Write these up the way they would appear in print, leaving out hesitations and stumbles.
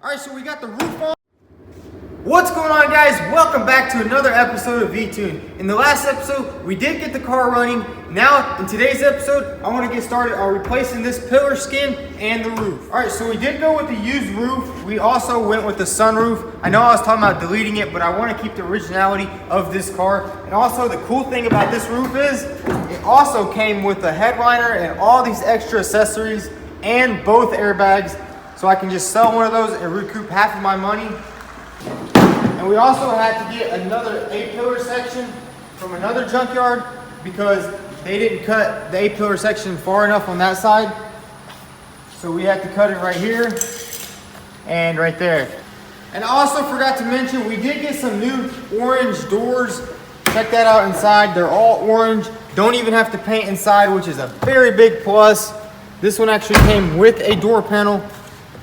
Alright, so we got the roof on. What's going on, guys? Welcome back to another episode of vTuned. In the last episode, we did get the car running. Now, in today's episode, I want to get started on replacing this pillar skin and the roof. Alright, so we did go with the used roof. We also went with the sunroof. I know I was talking about deleting it, but I want to keep the originality of this car. And also, the cool thing about this roof is, it also came with a headliner and all these extra accessories and both airbags. So I can just sell one of those and recoup half of my money. And we also had to get another A-pillar section from another junkyard because they didn't cut the A-pillar section far enough on that side. So we had to cut it right here and right there. And I also forgot to mention, we did get some new orange doors. Check that out inside. They're all orange. Don't even have to paint inside, which is a very big plus. This one actually came with a door panel,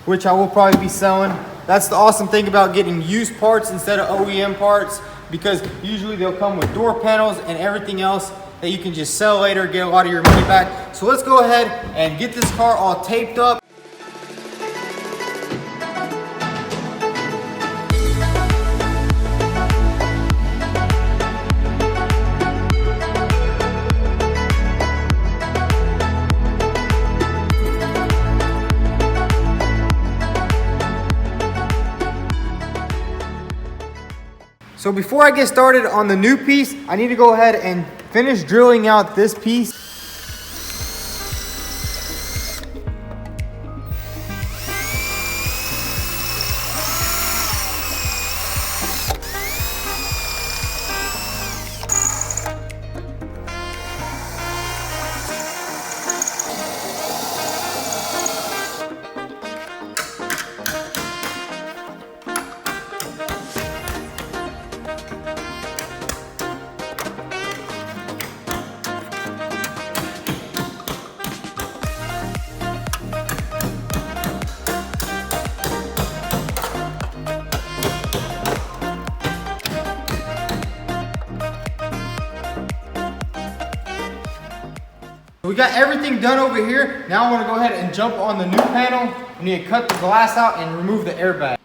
which I will probably be selling. That's the awesome thing about getting used parts instead of OEM parts, because usually they'll come with door panels and everything else that you can just sell later, get a lot of your money back. So let's go ahead and get this car all taped up. So before I get started on the new piece, I need to go ahead and finish drilling out this piece. We got everything done over here. Now I want to go ahead and jump on the new panel. We need to cut the glass out and remove the airbag.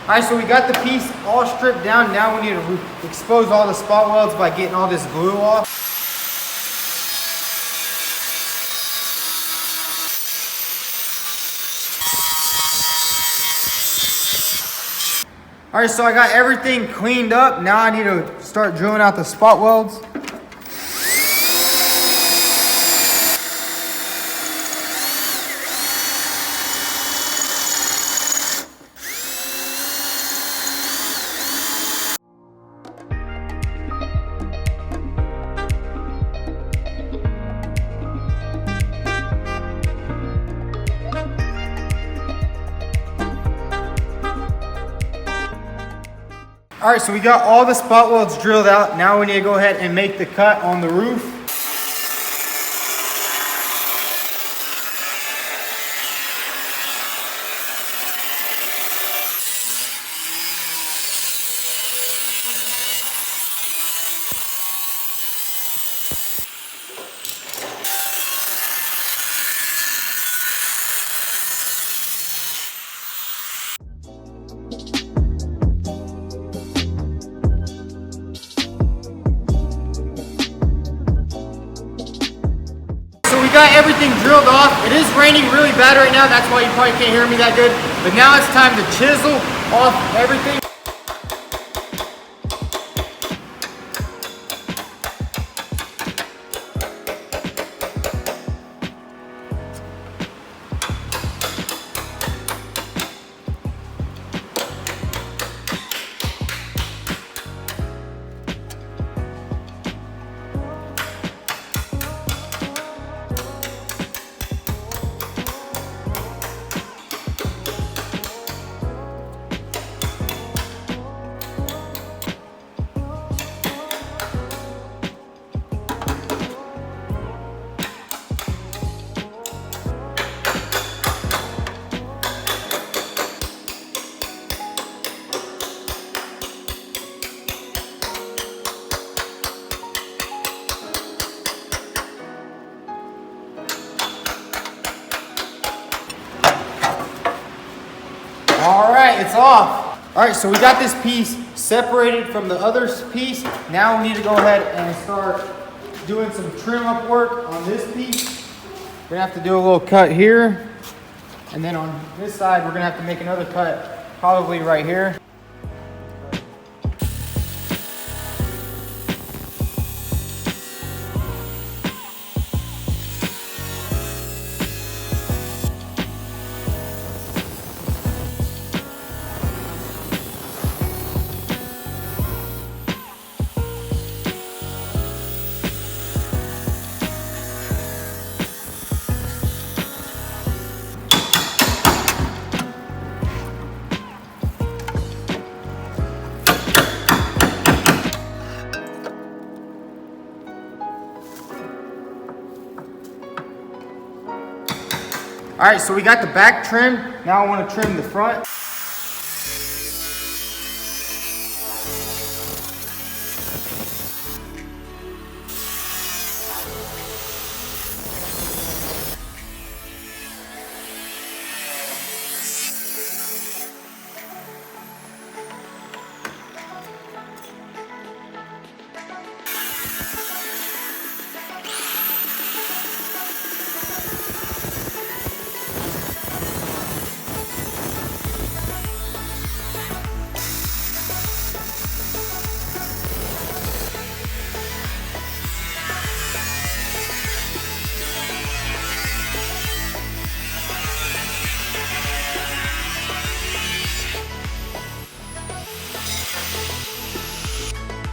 Alright, so we got the piece all stripped down. Now we need to expose all the spot welds by getting all this glue off. Alright, so I got everything cleaned up. Now I need to start drilling out the spot welds. Alright, so we got all the spot welds drilled out. Now we need to go ahead and make the cut on the roof. Got everything drilled off. It is raining really bad right now. That's why you probably can't hear me that good. But now it's time to chisel off everything. off. All right, so we got this piece separated from the other piece. Now we need to go ahead and start doing some trim up work on this piece. We're gonna have to do a little cut here. And then on this side, we're gonna have to make another cut, probably right here. All right, so we got the back trim. Now I want to trim the front.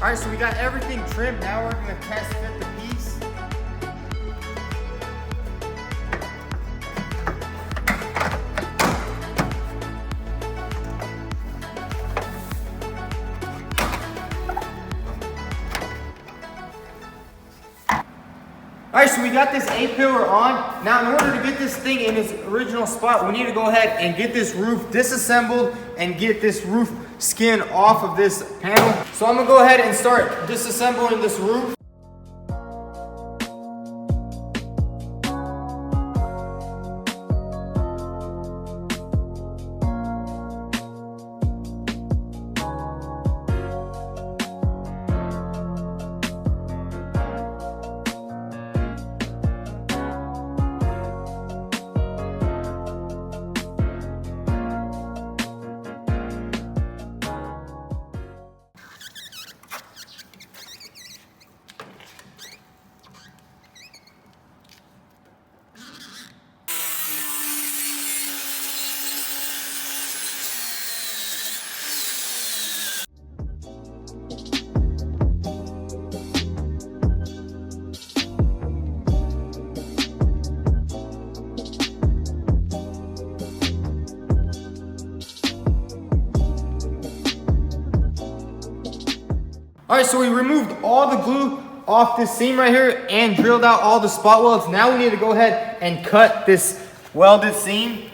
All right, so we got everything trimmed. Now we're gonna test fit the piece. All right, so we got this A-pillar on. Now, in order to get this thing in its original spot, we need to go ahead and get this roof disassembled and get this roof skin off of this panel. So I'm gonna go ahead and start disassembling this roof. All right, so we removed all the glue off this seam right here and drilled out all the spot welds. Now we need to go ahead and cut this welded seam.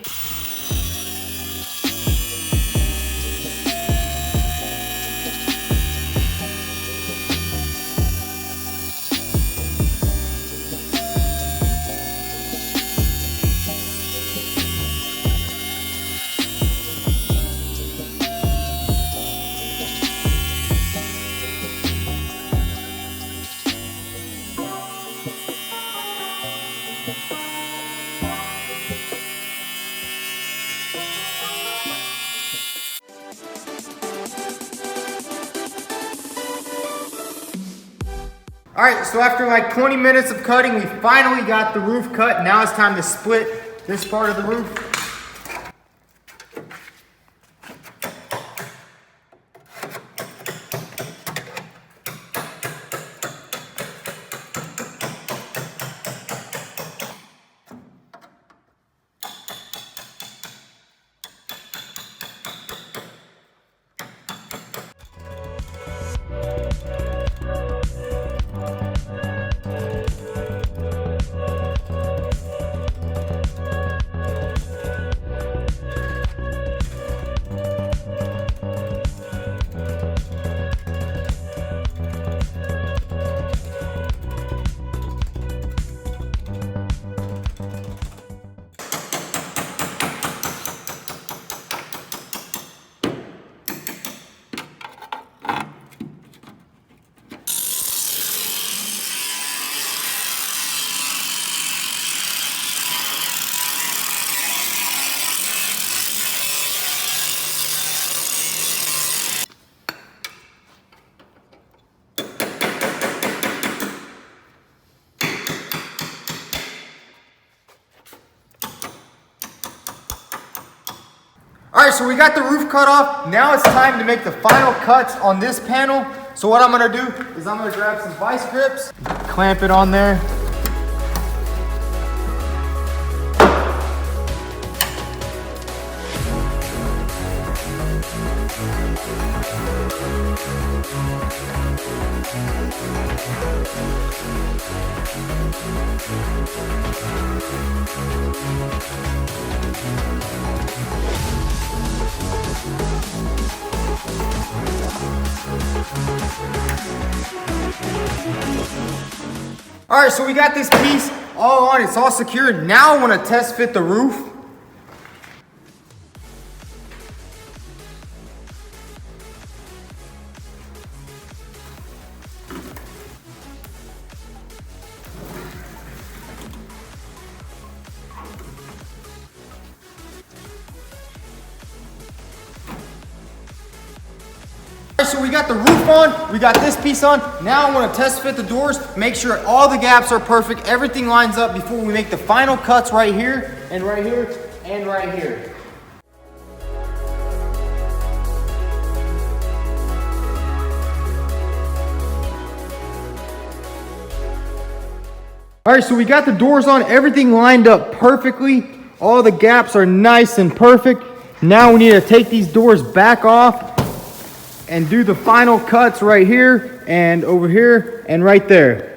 All right, so after like 20 minutes of cutting, we finally got the roof cut. Now it's time to split this part of the roof. Alright, so we got the roof cut off. Now it's time to make the final cuts on this panel. So what I'm gonna do is I'm gonna grab some vice grips, clamp it on there. Alright, so we got this piece all on, it's all secured. Now I want to test fit the roof. So we got the roof on, we got this piece on. Now I want to test fit the doors, make sure all the gaps are perfect, everything lines up before we make the final cuts right here, and right here, and right here. Alright, so we got the doors on, everything lined up perfectly. All the gaps are nice and perfect. Now we need to take these doors back off and do the final cuts right here and over here and right there.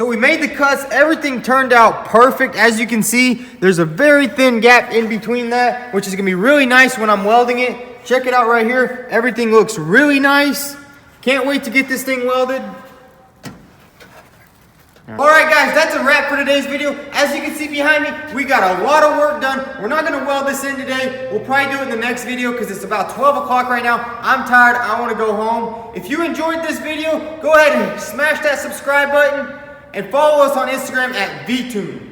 So we made the cuts, everything turned out perfect. As you can see, there's a very thin gap in between that, which is gonna be really nice when I'm welding it. Check it out right here. Everything looks really nice. Can't wait to get this thing welded. Alright guys, that's a wrap for today's video. As you can see behind me, we got a lot of work done. We're not gonna weld this in today. We'll probably do it in the next video because it's about 12 o'clock right now. I'm tired, I wanna go home. If you enjoyed this video, go ahead and smash that subscribe button and follow us on Instagram at vTuned.